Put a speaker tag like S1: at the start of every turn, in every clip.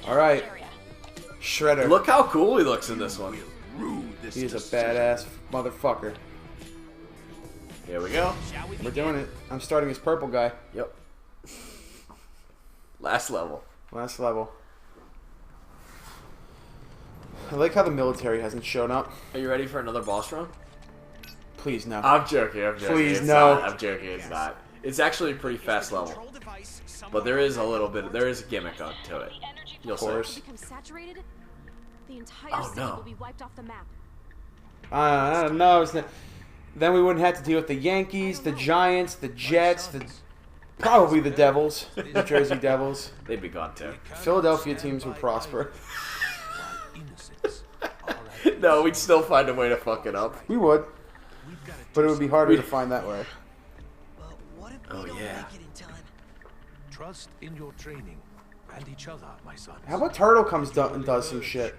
S1: Alright. Shredder.
S2: Look how cool he looks in this one.
S1: He is a badass motherfucker.
S2: Here we go.
S1: We're doing it. I'm starting as purple guy.
S2: Yep. Last level.
S1: Last level. I like how the military hasn't shown up.
S2: Are you ready for another boss run?
S1: Please, no.
S2: I'm joking.
S1: Please,
S2: it's
S1: no.
S2: Not. I'm joking. It's not. It's actually a pretty fast level. But there is a little bit. There is a gimmick to it. You'll see. Oh no.
S1: No. Then we wouldn't have to deal with the Yankees, the Giants, the Jets, probably the Devils, New Jersey Devils.
S2: They'd be gone too.
S1: Philadelphia teams would prosper.
S2: No, we'd still find a way to fuck it up.
S1: We would. But it would be harder to find that way.
S2: Oh yeah.
S3: Trust in your training and each other, my son.
S1: How about Turtle comes and does some shit?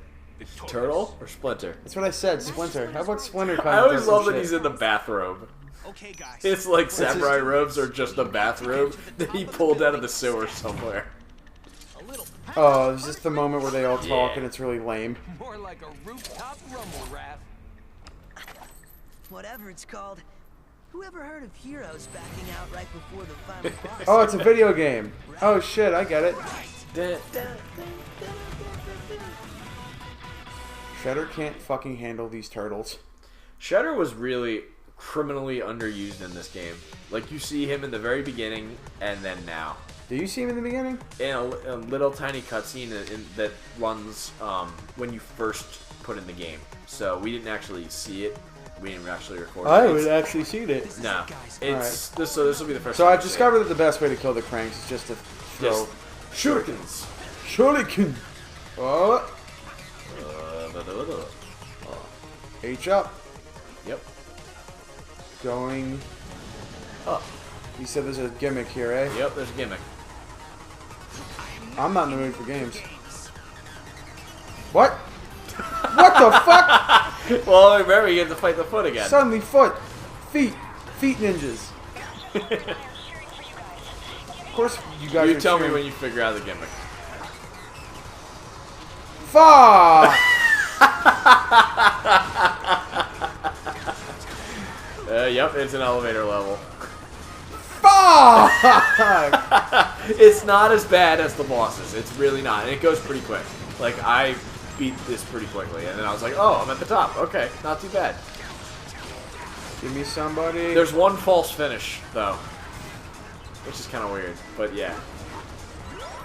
S2: Turtle or Splinter?
S1: That's what I said, Splinter. How about Splinter comes
S2: I
S1: and
S2: always
S1: does some
S2: love that
S1: shit?
S2: he's in the bathrobe.
S4: Okay, guys.
S2: It's like samurai robes or just a bathrobe that he pulled out of the sewer somewhere.
S1: Oh, it's just the moment where they all talk and it's really lame.
S4: More like a rooftop rumble rap.
S5: Whatever it's called. Whoever heard of heroes backing out right before the final boss?
S1: Oh, it's a video game. Oh shit, I get it. Shredder can't fucking handle these turtles.
S2: Shredder was really criminally underused in this game. Like, you see him in the very beginning and then now.
S1: Do you see him in the beginning?
S2: In a little tiny cutscene that runs when you first put in the game. So we didn't actually see it. We didn't actually record it.
S1: I would actually see it.
S2: No. It's this. So this will be the first.
S1: So
S2: time
S1: I've discovered that the best way to kill the cranks is just to throw
S2: shurikens.
S1: Shuriken. Oh. H up.
S2: Yep.
S1: Going
S2: up.
S1: You said there's a gimmick here, eh?
S2: Yep, there's a gimmick.
S1: I'm not in the mood for games. What? What the fuck?
S2: Well, remember, you have to fight the foot again.
S1: Suddenly foot. Feet ninjas. Of course you guys
S2: You tell me when you figure out the gimmick.
S1: Fuck!
S2: Yep, it's an elevator level.
S1: Fuck!
S2: It's not as bad as the bosses. It's really not. And it goes pretty quick. Like, I beat this pretty quickly. And then I was like, oh, I'm at the top. Okay, not too bad.
S1: Give me somebody.
S2: There's one false finish, though. Which is kind of weird. But yeah.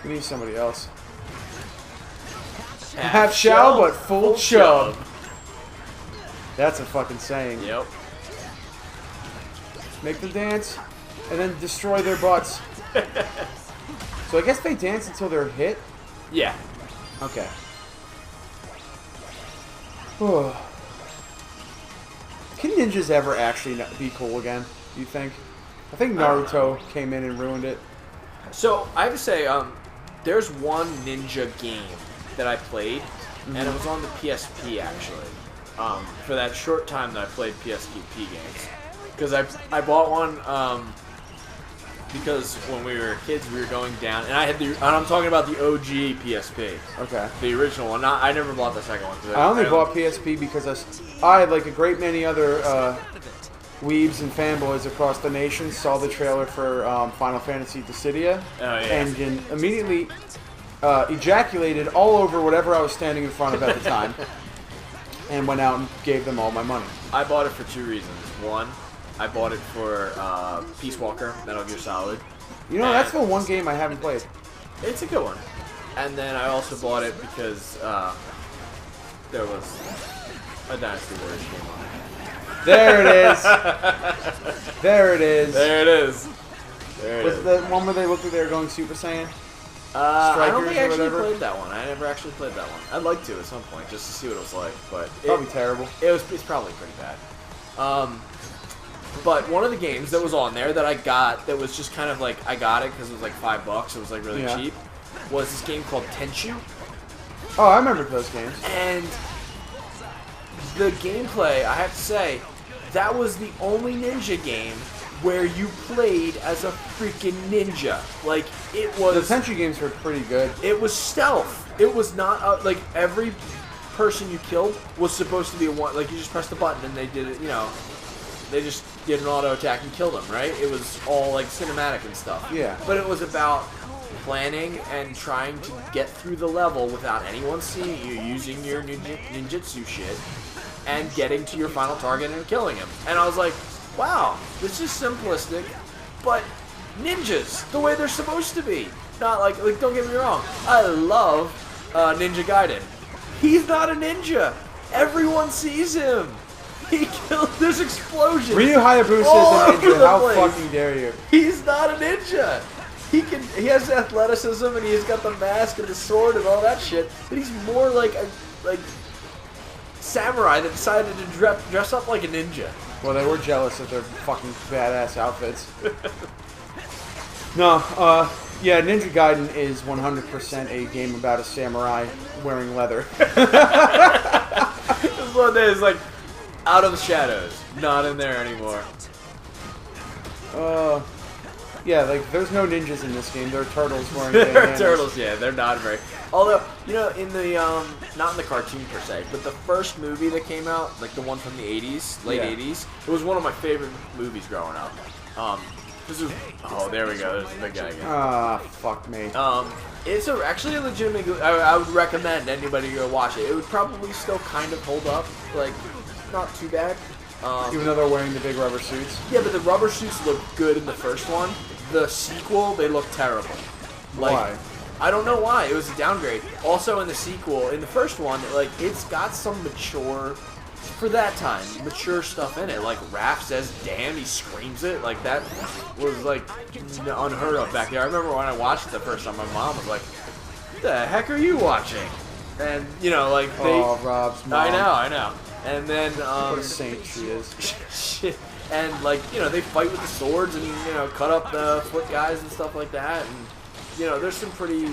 S1: Give me somebody else. Half shell, but full chub. That's a fucking saying.
S2: Yep.
S1: Make them dance, and then destroy their butts. So I guess they dance until they're hit?
S2: Yeah.
S1: Okay. Can ninjas ever actually be cool again, do you think? I think Naruto came in and ruined it.
S2: So, I have to say, there's one ninja game that I played, and it was on the PSP, actually. For that short time that I played PSP games. Because I bought one, because when we were kids, we were going down, and I had and I'm talking about the OG PSP.
S1: Okay.
S2: The original one. I never bought the second one.
S1: I only bought PSP because I, like a great many other weebs and fanboys across the nation, saw the trailer for Final Fantasy Dissidia, and immediately ejaculated all over whatever I was standing in front of at the time, and went out and gave them all my money.
S2: I bought it for two reasons. One, I bought it for Peace Walker, Metal Gear Solid.
S1: You know, that's the one game I haven't played.
S2: It's a good one. And then I also bought it because there was a Dynasty Warriors game on it.
S1: There it is. There it is.
S2: There it is. There it
S1: was
S2: is.
S1: the one where they looked like they were going Super Saiyan?
S2: I don't think I actually played that one. I never actually played that one. I'd like to at some point just to see what it was like, but
S1: probably terrible.
S2: It's probably pretty bad. But one of the games that was on there that I got that was just kind of like I got it because it was like $5. It was like really cheap. Was this game called Tenchu?
S1: Oh, I remember those games.
S2: And the gameplay, I have to say, that was the only ninja game where you played as a freaking ninja. Like, it was...
S1: The Tenchu games were pretty good.
S2: It was stealth. it was not like every person you killed was supposed to be a one. Like you just pressed the button and they did it. You know, they just did an auto attack and killed them. Right? It was all like cinematic and stuff.
S1: Yeah.
S2: But it was about planning and trying to get through the level without anyone seeing you, using your ninjutsu shit, and getting to your final target and killing him. And I was like, wow, this is simplistic, but ninjas, the way they're supposed to be. Not like don't get me wrong, I love Ninja Gaiden. He's not a ninja. Everyone sees him. He killed. There's explosions.
S1: Ryu Hayabusa is a ninja. How fucking dare you?
S2: He's not a ninja. He has athleticism and he's got the mask and the sword and all that shit. But he's more like a samurai that decided to dress up like a ninja.
S1: Well, they were jealous of their fucking badass outfits. No, yeah, Ninja Gaiden is 100% a game about a samurai wearing leather.
S2: This one day is like out of the shadows, not in there anymore.
S1: Yeah, like there's no ninjas in this game. They're turtles wearing
S2: They're
S1: bandanas.
S2: turtles, yeah, they're not very. Although, you know, in the not in the cartoon per se, but the first movie that came out, like the one from the '80s, late '80s, it was one of my favorite movies growing up. This is there we go. There's the big guy again.
S1: Ah, fuck me.
S2: It's actually a legitimate. I would recommend anybody go watch it. It would probably still kind of hold up, like not too bad.
S1: Even though they're wearing the big rubber suits.
S2: Yeah, but the rubber suits look good in the first one. The sequel, they look terrible. Like,
S1: Why?
S2: I don't know why. It was a downgrade. Also, in the sequel, in the first one, like it's got some mature, for that time, mature stuff in it. Like Raph says, "Damn," he screams it. Like that was like unheard of back there. I remember when I watched it the first time, my mom was like, "What the heck are you watching?" And you know, like
S1: Rob's mom.
S2: I know. And then
S1: What a saint she is.
S2: shit. And like, you know, they fight with the swords and, you know, cut up the foot guys and stuff like that. And, you know, there's some pretty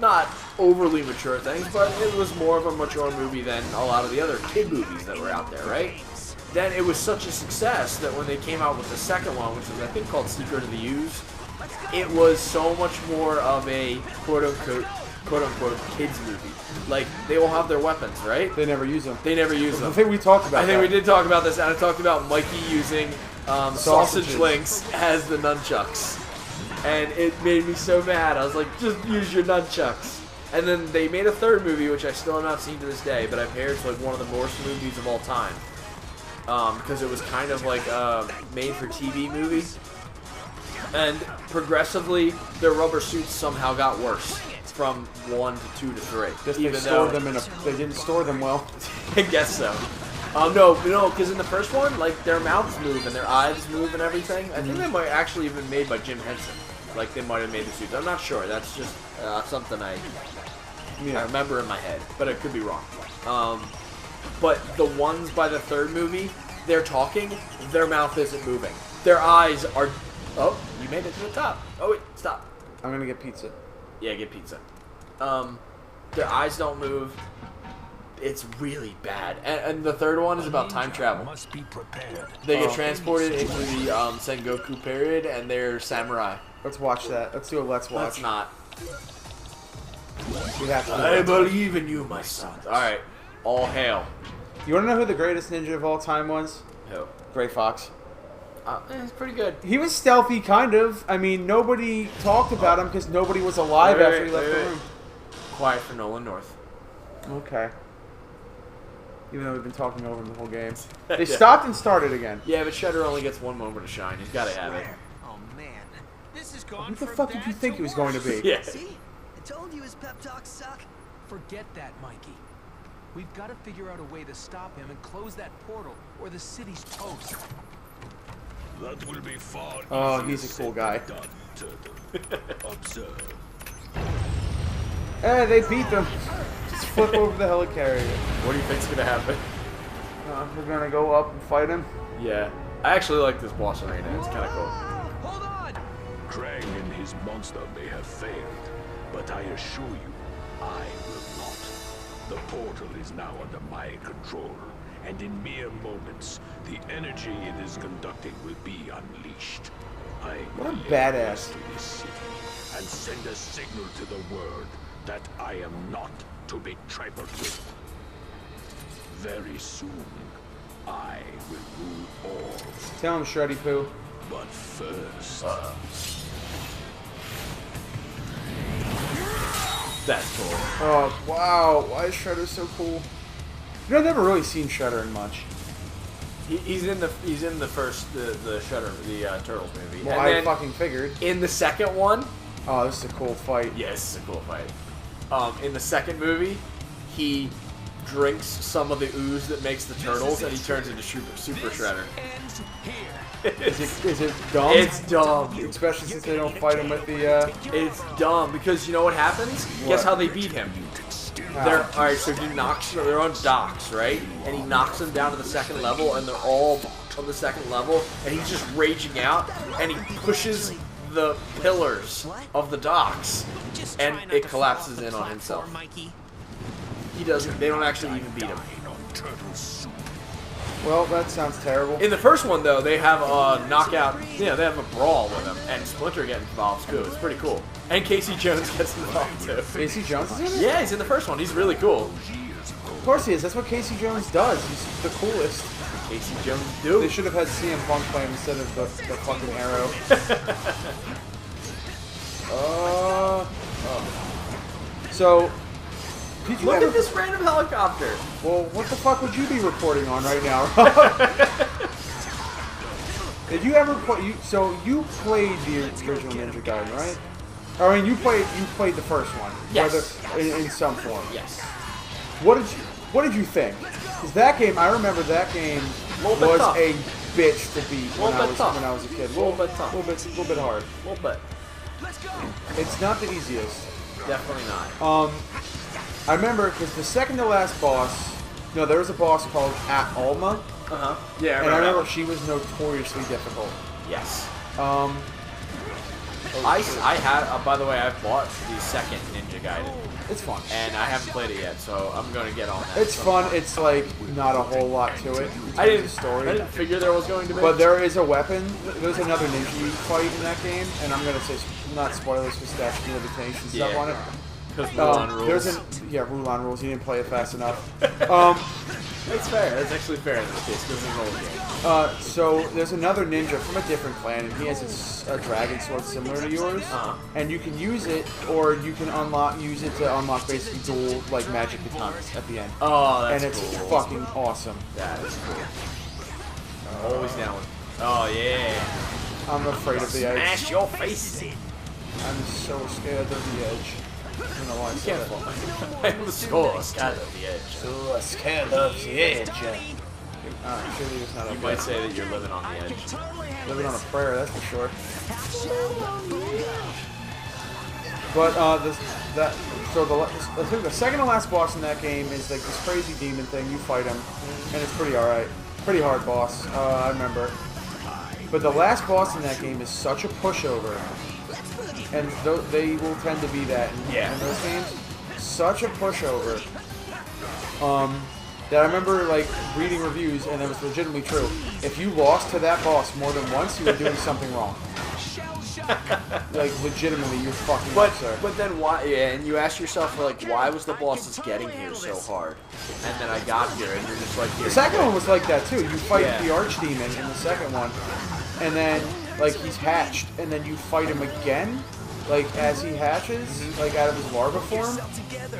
S2: not overly mature things, but it was more of a mature movie than a lot of the other kid movies that were out there, right? Then it was such a success that when they came out with the second one, which was I think called Secret of the Ooze, it was so much more of a quote unquote kids movie. Like, they all have their weapons, right?
S1: They never use them.
S2: They never use them.
S1: I think we talked about
S2: I think we did talk about this, and I talked about Mikey using sausage links as the nunchucks. And it made me so mad. I was like, just use your nunchucks. And then they made a third movie, which I still have not seen to this day, but I've heard it's like one of the worst movies of all time. Because it was kind of like a made-for-TV movie. And progressively, their rubber suits somehow got worse. From 1 to 2 to 3.
S1: They didn't store them well.
S2: I guess so. No, because in the first one, like, their mouths move and their eyes move and everything. I think they might actually have been made by Jim Henson. Like, they might have made the suits. I'm not sure. That's just something I remember in my head, but I could be wrong. But the ones by the third movie, they're talking, their mouth isn't moving. Their eyes are... Oh, you made it to the top. Oh, wait, stop.
S1: I'm gonna get pizza.
S2: Yeah, get pizza. Their eyes don't move. It's really bad. And the third one is about time travel.
S3: Must be prepared.
S2: They get transported into the Sengoku period, and they're samurai.
S1: Let's watch that. Let's do a let's watch.
S2: Let's not.
S1: We have to.
S2: I believe in you, my son. All right, all hail.
S1: You want to know who the greatest ninja of all time was?
S2: Who?
S1: Gray Fox.
S2: It's pretty good.
S1: He was stealthy, kind of. I mean, nobody talked about him because nobody was alive after he left the room.
S2: Quiet for Nolan North.
S1: Okay. Even though we've been talking over him the whole game. They stopped and started again.
S2: Yeah, but Shredder only gets one moment to shine. He's got to have it.
S5: Oh man,
S4: This is gone
S1: What the
S4: from
S1: fuck did you
S4: bad
S1: think
S4: to
S1: he was going to
S4: worse.
S1: be?
S2: Yeah.
S5: see? I told you his pep talks suck.
S4: Forget that, Mikey. We've got to figure out a way to stop him and close that portal, or the city's toast.
S3: That will be far
S1: Oh,
S3: easier
S1: he's a cool guy.
S3: said than done, Turtle. Observe.
S1: Hey, they beat them. Just flip over the helicarrier.
S2: What do you think's gonna happen?
S1: We're gonna go up and fight him.
S2: Yeah, I actually like this boss arena. It's kind of cool.
S4: Hold on!
S3: Krang and his monster may have failed, but I assure you, I will not. The portal is now under my control, and in mere moments, the energy it is conducting will be unleashed. I
S1: What a
S3: will
S1: badass.
S3: to this city and send a signal to the world that I am not to be trifled with. Very soon, I will rule all.
S1: Tell him, Shreddy Poo.
S3: But first...
S2: That's cool.
S1: Oh, wow. Why is Shredder so cool? You know, I've never really seen Shredder in much.
S2: He's in the first the Shredder the Turtles movie.
S1: Well,
S2: and
S1: I
S2: then
S1: fucking figured.
S2: in the second one,
S1: Oh, this is a cool fight.
S2: yes, it's a cool fight. In the second movie, he drinks some of the ooze that makes the turtles, and he turns into Super Shredder.
S1: Is it dumb?
S2: It's dumb.
S1: Especially since they don't fight him with the,
S2: It's dumb because you know what happens? Guess how they beat him? They're alright. So he knocks. They're on docks, right? And he knocks them down to the second level, and they're all on the second level, and he's just raging out, and he pushes the pillars of the docks, and it collapses in on himself. He doesn't. They don't actually even beat him.
S1: Well, that sounds terrible.
S2: In the first one, though, they have a knockout. Yeah, they have a brawl with him, and Splinter gets involved too. It's pretty cool. And Casey Jones gets involved too.
S1: Casey Jones is in it?
S2: Yeah, he's in the first one. He's really cool.
S1: Of course he is. That's what Casey Jones does. He's the coolest.
S2: Casey Jones, dude.
S1: They should have had CM Punk play him instead of the fucking Arrow. So, did you
S2: Look
S1: ever...
S2: at this random helicopter.
S1: Well, what the fuck would you be reporting on right now? Did you ever play? So you played the original Ninja Gaiden, right? I mean, you played the first one.
S2: Yes.
S1: In some form.
S2: Yes.
S1: What did you think? Because that game, I remember that game was
S2: tough.
S1: a bitch to beat when I
S2: Tough.
S1: was a kid.
S2: Little bit tough.
S1: Little bit hard.
S2: A little bit.
S1: It's not the easiest.
S2: Definitely not.
S1: I remember because the second to last boss, there was a boss called At Alma.
S2: Yeah,
S1: And I remember she was notoriously difficult.
S2: Yes.
S1: I
S2: had. By the way, I've bought the second Ninja Gaiden,
S1: It's fun.
S2: and I haven't played it yet, so I'm gonna get on that.
S1: It's fun. It's like not a whole lot to it.
S2: I didn't.
S1: Story.
S2: I didn't figure there was going to be.
S1: But there is a weapon. There's another ninja you fight in that game, and I'm gonna say not spoilers for statute of limitations stuff on it.
S2: Because Rulon rules.
S1: Rulon rules. You didn't play it fast enough.
S2: That's fair. That's actually fair in this case because it's an old game.
S1: So there's another ninja from a different clan, and he has a dragon sword similar to yours, and you can use it, or you can use it to unlock basically dual magic katanas at the end.
S2: Oh, that's
S1: and it's
S2: cool.
S1: fucking awesome.
S2: That is cool. Always down with. Oh yeah.
S1: I'm afraid of the edge.
S2: Smash your face.
S1: I'm so scared of the edge. I don't know why I said that.
S2: I'm so scared of the edge.
S1: So scared of the edge. Surely it's not
S2: You
S1: okay.
S2: might say that you're living on the edge.
S1: Living on a prayer, that's for sure. But I think the second to last boss in that game is like this crazy demon thing. You fight him, and it's pretty alright. Pretty hard boss. I remember. But the last boss in that game is such a pushover, and they will tend to be that in those games. Such a pushover. That I remember reading reviews, and it was legitimately true. If you lost to that boss more than once, you were doing something wrong. Legitimately, you're fucking up, sir.
S2: But then why? Yeah, and you ask yourself why was the boss that's getting here so hard? And then I got here, and you're just like here.
S1: The second one was like that too. You fight the archdemon in the second one, and then he's hatched, and then you fight him again, as he hatches, out of his larva form,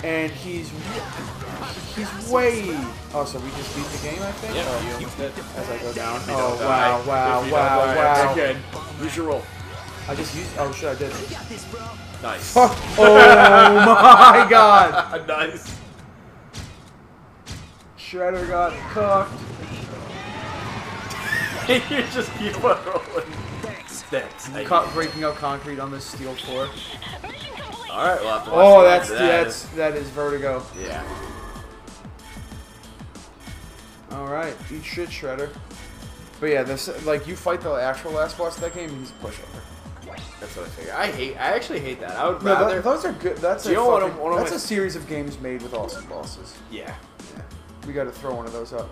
S1: and he's way. Oh, so we just beat the game, I think.
S2: Yeah,
S1: as I go down.
S2: Oh
S1: Wow.
S2: Good. Use your roll.
S1: I just used. Oh shit, I did.
S2: Nice.
S1: Oh my god.
S2: Nice.
S1: Shredder got cooked.
S2: You just keep on rolling. Thanks.
S1: Breaking up concrete on this steel floor.
S2: All right. Well, after
S1: that is Vertigo.
S2: Yeah.
S1: All right, eat shit, Shredder. But yeah, this you fight the actual last boss of that game, he's a pushover.
S2: That's what I figure. I actually hate that. I would rather.
S1: Those are good. That's
S2: a
S1: series of games made with awesome bosses.
S2: Yeah.
S1: We got to throw one of those up.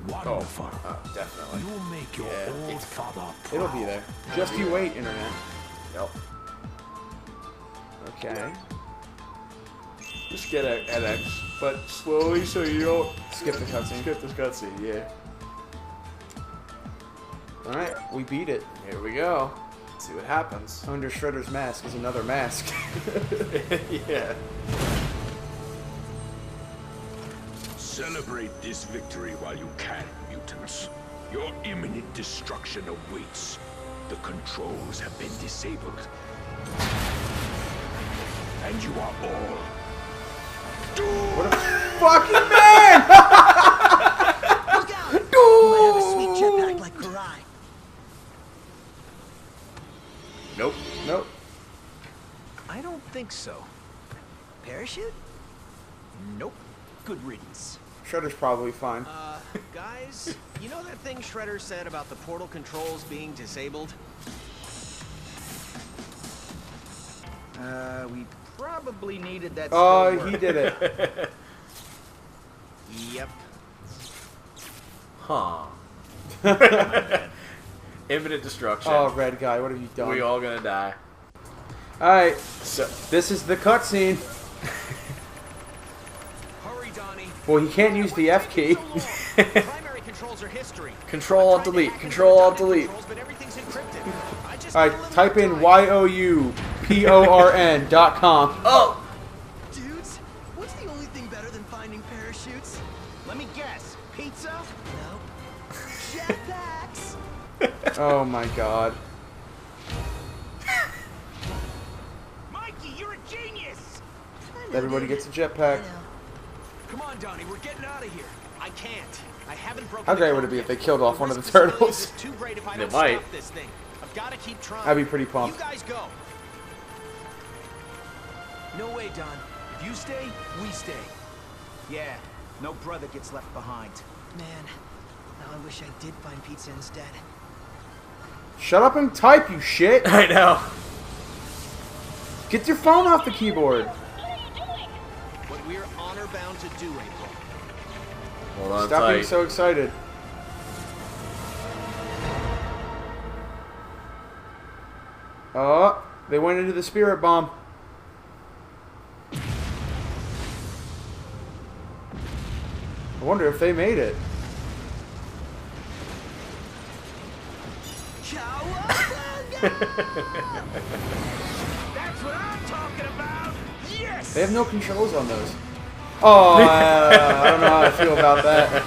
S3: Wonderful.
S2: Definitely.
S3: You'll make your old father proud.
S1: It'll be there. Just you wait, internet.
S2: Yep.
S1: Okay.
S2: Just get an X, but slowly so you don't
S1: Skip the cutscene.
S2: skip the cutscene. Yeah.
S1: All right, we beat it.
S2: Here we go. Let's see what happens.
S1: Under Shredder's mask is another mask.
S2: Yeah.
S3: Celebrate this victory while you can, mutants. Your imminent destruction awaits. The controls have been disabled. And you are all doomed.
S1: What a fucking man!
S5: Look out! You might have a sweet jetpack like Karai.
S2: Nope.
S1: Nope.
S4: I don't think so.
S5: Parachute?
S4: Nope. Good riddance.
S1: Shredder's probably fine.
S6: Guys, you know that thing Shredder said about the portal controls being disabled? We probably needed that.
S1: Oh, he did it.
S6: Yep.
S2: Huh. Imminent destruction.
S1: Oh, red guy, what have you done?
S2: We all gonna die.
S1: All right,
S2: So
S1: this is the cutscene.
S4: Hurry, Donnie.
S1: Well, he can't use the F key.
S6: Primary controls are history.
S2: Control Alt Delete. Control Alt Delete.
S6: But everything's encrypted. I just
S1: All
S6: need a
S1: right,
S6: little
S1: type in
S6: time.
S1: YOUPORN.com.
S2: Oh.
S5: Dudes, what's the only thing better than finding parachutes?
S6: Let me guess. Pizza?
S5: Nope. Jetpacks!
S1: Oh my god.
S6: Mikey, you're a genius.
S5: I know,
S1: Everybody
S5: dude.
S1: gets a jetpack.
S5: I know.
S4: Come on, Donnie. We're getting out of here.
S6: I can't. I haven't broken
S1: How
S6: the
S1: great
S6: code
S1: would it be
S6: yet.
S1: if they killed off one of the
S6: risk of spilling
S1: turtles?
S6: is too great if I
S2: They
S6: don't
S2: might.
S6: stop this thing. I've got to keep trying.
S1: I'd be pretty pumped.
S6: You guys go.
S4: No way, Don. If you stay, we stay.
S6: Yeah. No brother gets left behind.
S5: Man, now I wish I did find pizza instead.
S1: Shut up and type, you shit.
S2: I know.
S1: Get your phone off the keyboard.
S6: What we're honor bound to do, April.
S2: Hold on
S1: Stop
S2: tight.
S1: being so excited. Oh, they went into the spirit bomb. I wonder if they made it.
S6: That's what I'm talking about. Yes.
S1: They have no controls on those. Oh, I don't know how I feel about that.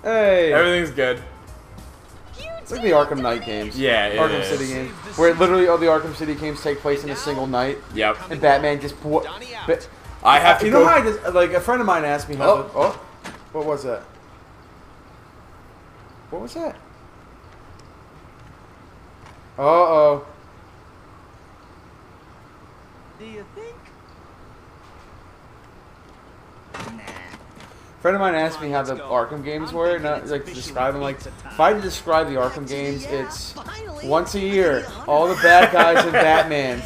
S1: Hey,
S2: Everything's good.
S1: it's like the Arkham Knight games.
S2: Yeah, it
S1: Arkham
S2: is.
S1: City games, where literally all the Arkham City games take place in a single night,
S2: Yep.
S1: and Batman just.
S2: I have to
S1: You
S2: go.
S1: know how I just like a friend of mine asked me how.
S2: Oh.
S1: Oh, what was that? What was that? Uh-oh.
S5: Do you think?
S1: A friend of mine asked me how the Arkham games were, and I, like to describe them. Like, if I had to describe the Arkham games, it's once a year, all the bad guys in Batman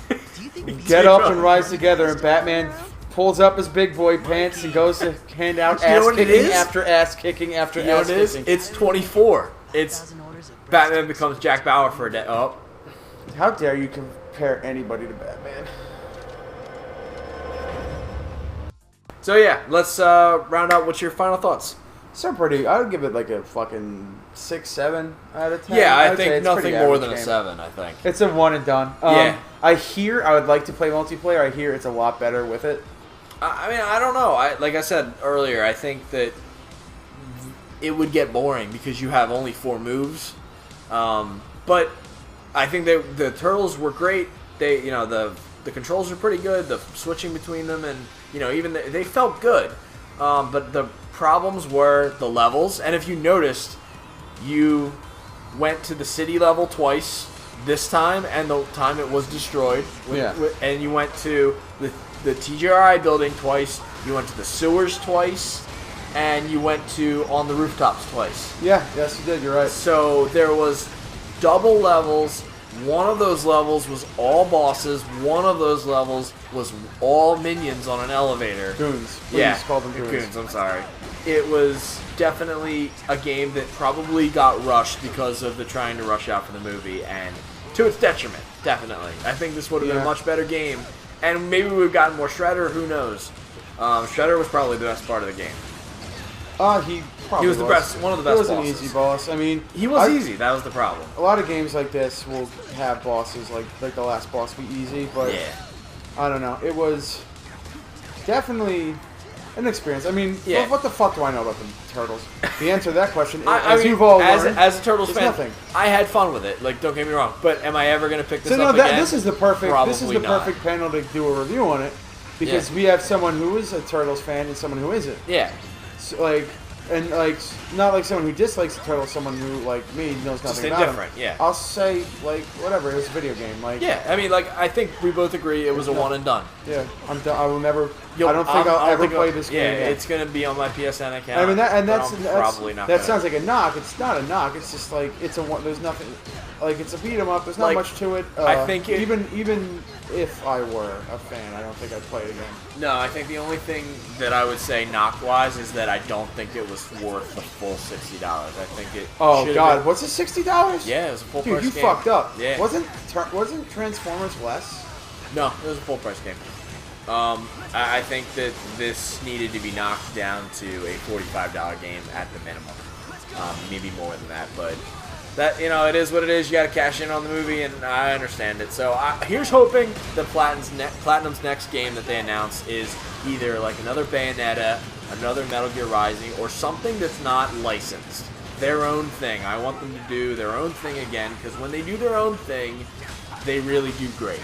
S5: Do you think pizza
S1: get up and rise together, and Batman pulls up his big boy pants and goes to hand out
S2: You know
S1: ass
S2: what it
S1: kicking
S2: is?
S1: after ass kicking after
S2: You know
S1: ass
S2: what it is?
S1: kicking.
S2: It's 24. It's
S5: 1,000 orders of breast
S2: Batman
S5: pizza.
S2: becomes Jack Bauer for a day. Oh.
S1: How dare you compare anybody to Batman?
S2: So yeah, let's round out. What's your final thoughts?
S1: So pretty. I would give it like a fucking 6, 7 out of 10.
S2: Yeah, I
S1: would say
S2: think
S1: it's
S2: nothing
S1: pretty
S2: more
S1: average
S2: than a
S1: game.
S2: 7. I think.
S1: It's a one and done.
S2: Yeah.
S1: I hear I would like to play multiplayer. I hear it's a lot better with it.
S2: I mean, I don't know. Like I said earlier, I think that it would get boring because you have only 4 moves. But I think that the turtles were great. They, the controls are pretty good. The switching between them, and even they felt good. But the problems were the levels. And if you noticed, you went to the city level twice this time, and the time it was destroyed.
S1: Yeah.
S2: And you went to the TGRI building twice. You went to the sewers twice, and you went to on the rooftops twice.
S1: Yeah, yes you did. You're right.
S2: So there was double levels. One of those levels was all bosses. One of those levels was all minions on an elevator.
S1: Goons. Please
S2: Yeah,
S1: call them goons.
S2: I'm sorry. It was definitely a game that probably got rushed because of the trying to rush out for the movie, and to its detriment. Definitely. I think this would have been
S1: Yeah.
S2: a much better game. And maybe we've gotten more Shredder, who knows. Shredder was probably the best part of the game.
S1: He probably
S2: was the best, one of the best
S1: He was
S2: bosses.
S1: an easy boss. I mean,
S2: He was easy, that was the problem.
S1: A lot of games like this will have bosses like the last boss be easy, but
S2: Yeah.
S1: I don't know. It was definitely an experience. I mean,
S2: Yeah.
S1: what the fuck do I know about the Turtles? The answer to that question,
S2: I
S1: as
S2: mean,
S1: you've all learned,
S2: as a Turtles
S1: is
S2: fan,
S1: nothing.
S2: I had fun with it. Like, don't get me wrong. But am I ever going to pick this
S1: So no,
S2: up again?
S1: this is the perfect. This is
S2: Probably
S1: the
S2: not.
S1: perfect panel to do a review on it because
S2: Yeah.
S1: we have someone who is a Turtles fan and someone who isn't.
S2: Yeah.
S1: So, and not like someone who dislikes the Turtles, someone who like me knows nothing about
S2: indifferent,
S1: them.
S2: yeah.
S1: I'll say whatever. It was a video game.
S2: Yeah, I mean, I think we both agree it was a one and done.
S1: Yeah, I'm done. I will never. I don't think I'll ever play this game.
S2: Yeah,
S1: again.
S2: it's gonna be on my PSN account.
S1: I mean, that's
S2: probably not.
S1: That sounds like a knock. It's not a knock. It's just like it's a one. There's nothing. Like it's a beat 'em up. There's not much to it.
S2: I think
S1: even if I were a fan, I don't think I'd play it again.
S2: No, I think the only thing that I would say knock-wise is that I don't think it was worth the full $60. I think it.
S1: Oh
S2: should've
S1: God,
S2: been-
S1: what's it? $60?
S2: Yeah, it was a full
S1: Dude,
S2: price
S1: you
S2: game.
S1: fucked up.
S2: Yeah.
S1: Wasn't Transformers less?
S2: No, it was a full price game. I think that this needed to be knocked down to a $45 game at the minimum. Maybe more than that, but that, it is what it is. You got to cash in on the movie, and I understand it. So here's hoping that Platinum's next game that they announce is either like another Bayonetta, another Metal Gear Rising, or something that's not licensed. Their own thing. I want them to do their own thing again, because when they do their own thing, they really do great.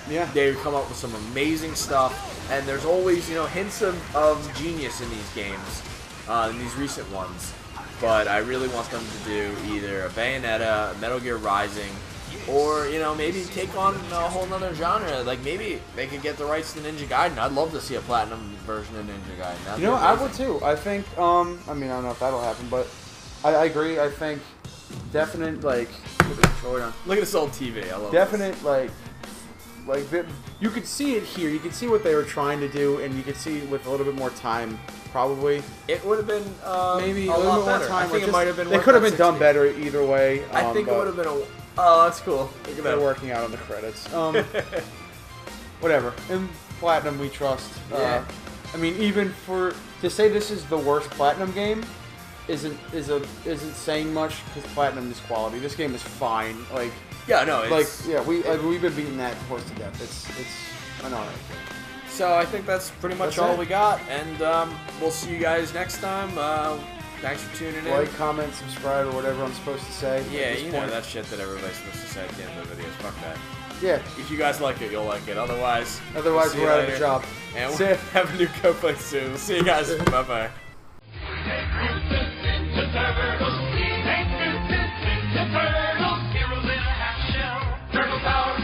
S1: Yeah.
S2: They come up with some amazing stuff, and there's always, hints of genius in these games, in these recent ones. But I really want them to do either a Bayonetta, a Metal Gear Rising, or, maybe take on a whole nother genre. Like, maybe they could get the rights to Ninja Gaiden. I'd love to see a Platinum version of Ninja Gaiden. That'd be
S1: I
S2: amazing.
S1: would too. I think, I mean, I don't know if that'll happen, but I agree. I think definite, look at the controller.
S2: Look at this old TV. I love
S1: Definite, you could see it here. You could see what they were trying to do, and you could see with a little bit more time, probably.
S2: It would have been
S1: Maybe
S2: a
S1: a little
S2: lot
S1: bit more
S2: better.
S1: time.
S2: I think it
S1: just-
S2: might have been.
S1: They
S2: worth
S1: could have
S2: that
S1: been done
S2: 60.
S1: better either way.
S2: I think it
S1: but
S2: would have been a. Oh, that's cool. Look at
S1: They're
S2: that.
S1: working out on the credits. Whatever. In Platinum, we trust.
S2: Yeah.
S1: I mean, even to say this is the worst Platinum game, isn't saying much because Platinum is quality. This game is fine.
S2: Yeah, no. It's,
S1: we've been beating that horse to death. It's an alright.
S2: So I think that's pretty much
S1: That's
S2: all
S1: it.
S2: we got, and we'll see you guys next time. Thanks for tuning in.
S1: Like, comment, subscribe, or whatever I'm supposed to say.
S2: Yeah,
S1: at this
S2: you know
S1: point.
S2: that shit that everybody's supposed to say at the end of the videos. Fuck that.
S1: Yeah.
S2: If you guys like it, you'll like it. Otherwise,
S1: Otherwise,
S2: we'll see
S1: we're
S2: you
S1: out of a
S2: later.
S1: job.
S2: And
S1: See
S2: we'll
S1: ya.
S2: have a new co-play soon. We'll see you guys. Bye-bye.